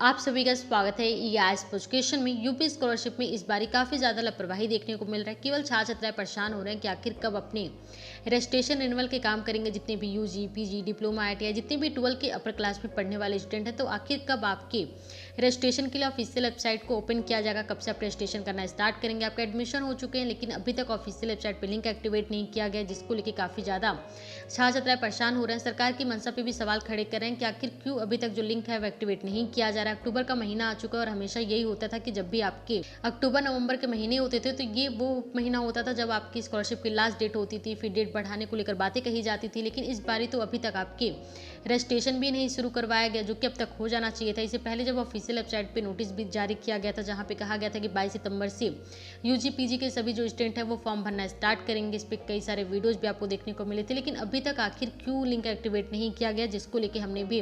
आप सभी का स्वागत है ईआईएस एजुकेशन में। यूपी स्कॉलरशिप में इस बारी काफ़ी ज़्यादा लापरवाही देखने को मिल रहा है। केवल छात्र छात्राएं परेशान हो रहे हैं कि आखिर कब अपने रजिस्ट्रेशन रिन्यूअल के काम करेंगे। जितने भी यूजी, पीजी, डिप्लोमा, आईटीआई, जितने भी 12 के अपर क्लास में पढ़ने वाले स्टूडेंट हैं, तो आखिर कब आपके रजिस्ट्रेशन के लिए ऑफिशियल वेबसाइट को ओपन किया जाएगा, कब से आप रजिस्ट्रेशन करना स्टार्ट करेंगे। आपका एडमिशन हो चुके हैं, लेकिन अभी तक ऑफिशियल वेबसाइट पर लिंक एक्टिवेट नहीं किया गया, जिसको लेकर काफ़ी ज़्यादा छात्र छात्राएं परेशान हो रहे हैं। सरकार की मंशा पे भी सवाल खड़े कर रहे हैं कि आखिर क्यों अभी तक जो लिंक है वो एक्टिवेट नहीं किया जा रहा है। अक्टूबर का महीना आ चुका है और हमेशा यही होता था कि जब भी आपके अक्टूबर नवंबर के महीने होते थे, तो ये वो महीना होता था जब आपकी स्कॉलरशिप की लास्ट डेट होती थी। फिर डेट बढ़ाने को लेकर बातें कही जाती थी, लेकिन इस बारी तो अभी तक आपके रजिस्ट्रेशन भी नहीं शुरू करवाया गया, जो कि अब तक हो जाना चाहिए था। इससे पहले जब ऑफिशियल वेबसाइट पे नोटिस भी जारी किया गया था, जहां पे कहा गया था कि 22 सितंबर से यूजी पीजी के सभी जो स्टूडेंट हैं वो फॉर्म भरना स्टार्ट करेंगे। इस पर कई सारे वीडियोज भी आपको देखने को मिले थे, लेकिन अभी तक आखिर क्यों लिंक एक्टिवेट नहीं किया गया, जिसको लेकर हमने भी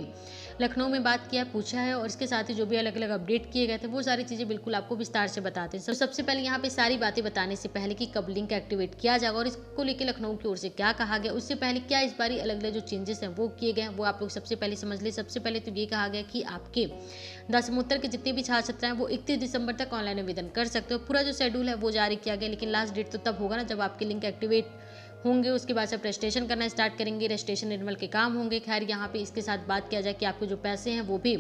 लखनऊ में बात किया, पूछा है, और इसके साथ ही जो भी अलग अलग अपडेट किए गए थे वो सारी चीज़ें बिल्कुल आपको विस्तार से बताते हैं। सबसे पहले यहाँ पे सारी बातें बताने से पहले कि कब लिंक एक्टिवेट किया जाएगा और इसको लेकर लखनऊ की ओर से क्या कहा गया, उससे पहले क्या इस बारी अलग अलग जो चेंजेस हैं वो किए गए हैं, वो आप लोग सबसे पहले समझ ले। सबसे पहले तो ये कहा गया कि आपके दसमोत्तर के जितने भी छात्र छात्राएं वो 31 दिसंबर तक ऑनलाइन आवेदन कर सकते हो। पूरा जो शेड्यूल है वो जारी किया गया, लेकिन लास्ट डेट तो तब होगा ना जब आपके लिंक एक्टिवेट होंगे। उसके बाद से आप रजिस्ट्रेशन करना स्टार्ट करेंगे, रजिस्ट्रेशन रिन्यूअल के काम होंगे। खैर, यहाँ पे इसके साथ बात किया जाए कि आपके जो पैसे हैं वो भी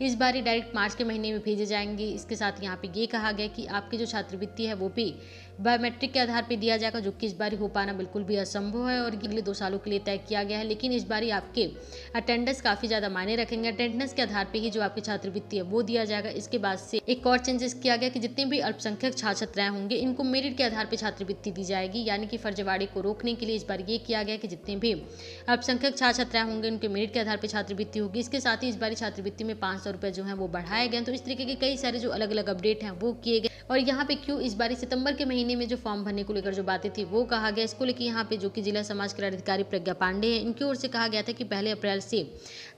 इस बार डायरेक्ट मार्च के महीने में भेजे जाएंगे। इसके साथ यहाँ पे ये कहा गया कि आपकी जो छात्रवृत्ति है वो भी बायोमेट्रिक के आधार पर दिया जाएगा, जो कि इस बार हो पाना बिल्कुल भी असंभव है और अगले 2 सालों के लिए तय किया गया है। लेकिन इस बार आपके अटेंडेंस काफ़ी ज़्यादा मायने रखेंगे। अटेंडेंस के आधार पर ही जो आपकी छात्रवृत्ति है वो दिया जाएगा। इसके बाद से एक और चेंजेस किया गया कि जितने भी अल्पसंख्यक छात्र छात्राएं होंगे, इनको मेरिट के आधार पर छात्रवृत्ति दी जाएगी। यानी कि फर्जीवाड़े को रोकने के लिए इस बार ये किया गया कि जितने भी अल्पसंख्यक छात्र छात्राएं होंगे उनके मेरिट के आधार पर छात्रवृत्ति होगी। इसके साथ ही इस बार छात्रवृत्ति में 500 रुपये जो है वो बढ़ाए गए। तो इस तरीके के कई सारे जो अलग अलग अपडेट हैं वो किए गए। और यहाँ पे क्यों इस बार सितंबर के महीने में जो फॉर्म भरने को लेकर जो बातें थी वो कहा गया, इसको लेकर यहाँ पे जो कि जिला समाज कल्याण अधिकारी प्रज्ञा पांडे हैं, इनकी ओर से कहा गया था कि पहले अप्रैल से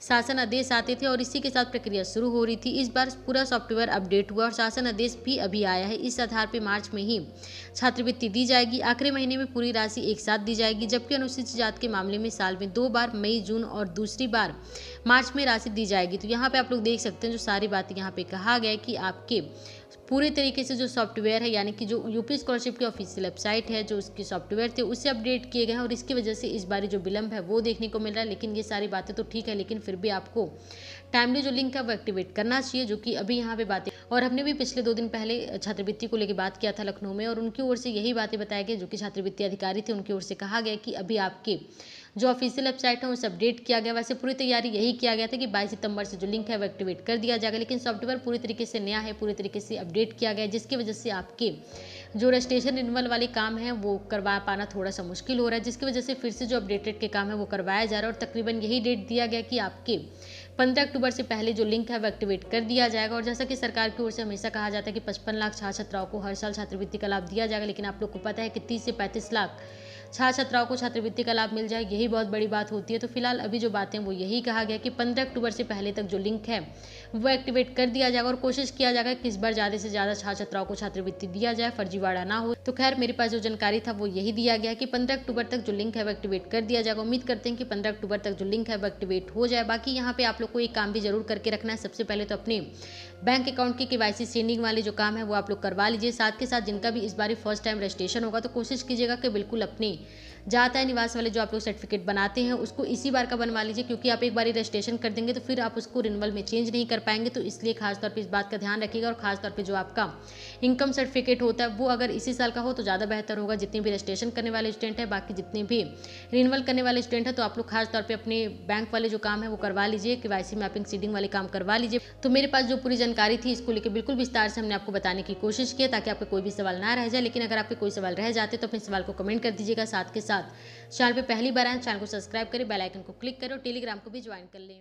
शासन आदेश आते थे और इसी के साथ प्रक्रिया शुरू हो रही थी। इस बार पूरा सॉफ्टवेयर अपडेट हुआ और शासन आदेश भी अभी आया है। इस आधार पर मार्च में ही छात्रवृत्ति दी जाएगी। आखिरी महीने में पूरी राशि एक साथ दी जाएगी, जबकि अनुसूचित जाति के मामले में साल में 2 बार मई, जून और दूसरी बार मार्च में राशि दी जाएगी। तो यहाँ पे आप लोग देख सकते हैं जो सारी बातें यहाँ पे कहा गया है कि आपके पूरे तरीके से जो सॉफ्टवेयर है, यानी कि जो यूपी स्कॉलरशिप की ऑफिशियल वेबसाइट है, जो उसके सॉफ्टवेयर थे उससे अपडेट किए गए हैं और इसकी वजह से इस बारी जो विलंब है वो देखने को मिल रहा है। लेकिन ये सारी बातें तो ठीक है, लेकिन फिर भी आपको टाइमली जो लिंक है वो एक्टिवेट करना चाहिए, जो कि अभी यहाँ पे बातें। और हमने भी पिछले 2 दिन पहले छात्रवृत्ति को लेकर बात किया था लखनऊ में, और उनकी ओर से यही बातें बताई गई, जो कि छात्रवृत्ति अधिकारी थे उनकी ओर से कहा गया कि अभी आपके जो ऑफिशियल वेबसाइट है उसे अपडेट किया गया। वैसे पूरी तैयारी यही किया गया था कि 22 सितंबर से जो लिंक है वो एक्टिवेट कर दिया जाएगा, लेकिन सॉफ्टवेयर पूरी तरीके से नया है, पूरी तरीके से अपडेट किया गया, जिसकी वजह से आपके जो रजिस्ट्रेशन रिन्यूअल वाले काम हैं वो करवा पाना थोड़ा सा मुश्किल हो रहा है, जिसकी वजह से फिर से जो अपडेटेड के काम है वो करवाया जा रहा है। और तकरीबन यही डेट दिया गया कि आपके 15 अक्टूबर से पहले जो लिंक है वो एक्टिवेट कर दिया जाएगा। और जैसा कि सरकार की ओर से हमेशा कहा जाता है कि 55 लाख छात्र छात्राओं को हर साल छात्रवृत्ति का लाभ दिया जाएगा, लेकिन आप लोग को पता है कि 30 से 35 लाख छात्र छात्राओं को छात्रवृत्ति का लाभ मिल जाए, यही बहुत बड़ी बात होती है। तो फिलहाल अभी जो बातें वो यही कहा गया कि 15 अक्टूबर से पहले तक जो लिंक है वो एक्टिवेट कर दिया जाएगा और कोशिश किया जाएगा कि इस बार ज़्यादा से ज़्यादा छात्र छात्राओं को छात्रवृत्ति दिया जाए, फर्जीवाड़ा ना हो। तो खैर, मेरे पास जो जानकारी था वो यही दिया गया कि 15 अक्टूबर तक जो लिंक है वो एक्टिवेट कर दिया जाएगा। उम्मीद करते हैं कि 15 अक्टूबर तक जो लिंक है वो एक्टिवेट हो जाए। बाकी यहाँ पे आप लोग को एक काम भी जरूर करके रखना है। सबसे पहले तो अपने बैंक अकाउंट की केवाईसी सीडिंग वाले जो काम है वो आप लोग करवा लीजिए। साथ के साथ जिनका भी इस बार फर्स्ट टाइम रजिस्ट्रेशन होगा, तो कोशिश कीजिएगा कि बिल्कुल अपने जाता है निवास वाले जो आप लोग सर्टिफिकेट बनाते हैं उसको इसी बार का बनवा लीजिए, क्योंकि आप एक बार रजिस्ट्रेशन कर देंगे तो फिर आप उसको रिन्यूअल में चेंज नहीं कर पाएंगे। तो इसलिए खासतौर पे इस बात का ध्यान रखिएगा। और खासतौर पे जो आपका इनकम सर्टिफिकेट होता है वो अगर इसी साल का हो तो ज़्यादा बेहतर होगा। जितने भी रजिस्ट्रेशन करने वाले स्टूडेंट हैं, बाकी जितने भी रिन्यूअल करने वाले स्टूडेंट हैं, तो आप लोग खासतौर पर अपने बैंक वाले जो काम है वो करवा लीजिए, केवाईसी मैपिंग सीडिंग वाले काम करवा लीजिए। तो मेरे पास जो पूरी जानकारी थी इसको लेकर बिल्कुल विस्तार से हमने आपको बताने की कोशिश की, ताकि आपका कोई भी सवाल ना रह जाए। लेकिन अगर आपके कोई सवाल रह जाते तो अपने सवाल को कमेंट कर दीजिएगा। साथ के साथ चैनल पे पहली बार आए, चैनल को सब्सक्राइब करें, बेल आइकन को क्लिक करें और टेलीग्राम को भी ज्वाइन कर लें।